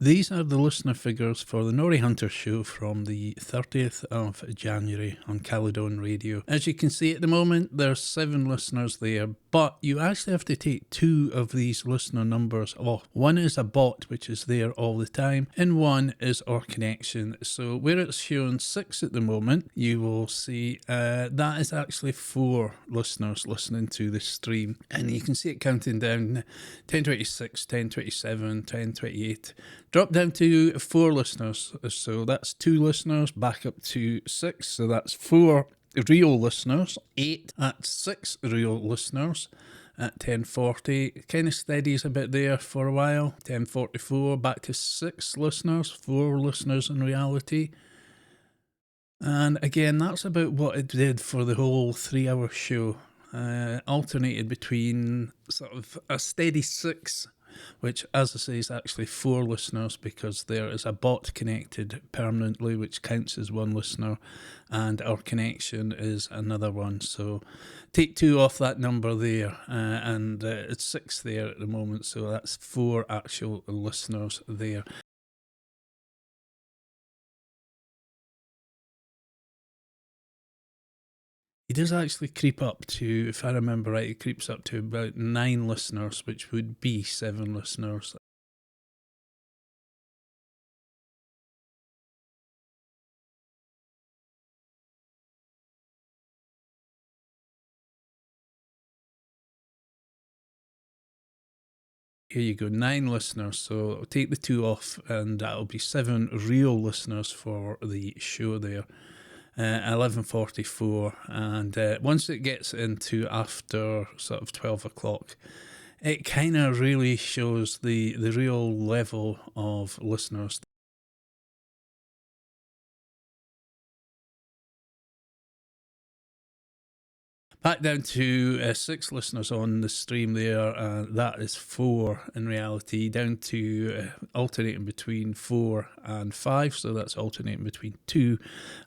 These are the listener figures for the Norrie Hunter show from the 30th of January on Caledon Radio. As you can see at the moment, there's 7 listeners there, but you actually have to take 2 of these listener numbers off. One is a bot, which is there all the time, and one is our connection. So where it's showing 6 at the moment, you will see that is actually 4 listeners listening to the stream. And you can see it counting down 1026, 1027, 1028. Drop down to 4 listeners, so that's 2 listeners, back up to 6, so that's 4 real listeners, 8 at 6 real listeners at 1040, kind of steadies a bit there for a while, 1044, back to 6 listeners, 4 listeners in reality, and again, that's about what it did for the whole 3-hour show, alternated between sort of a steady 6, which, as I say, is actually 4 listeners because there is a bot connected permanently, which counts as 1 listener, and our connection is another one. So take 2 off that number there, and it's 6 there at the moment, so that's 4 actual listeners there. He does actually creep up to, if I remember right, it creeps up to about 9 listeners, which would be 7 listeners. Here you go, 9 listeners. So I'll take the 2 off, and that'll be 7 real listeners for the show there. 11:44, and once it gets into after sort of 12 o'clock, it kind of really shows the real level of listeners. Back down to 6 listeners on the stream there, that is 4 in reality, down to alternating between 4 and 5, so that's alternating between 2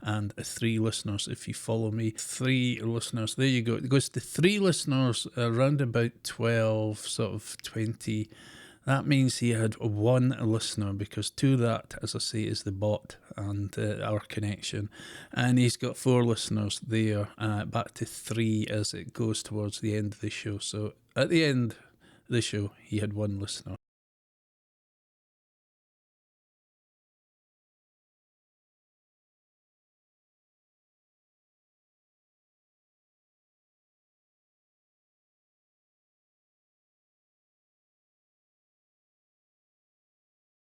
and 3 listeners if you follow me. 3 listeners, there you go. It goes to 3 listeners around about 12, sort of 20. That means he had 1 listener, because to that, as I say, is the bot and our connection. And he's got 4 listeners there, back to 3 as it goes towards the end of the show. So at the end of the show, he had 1 listener.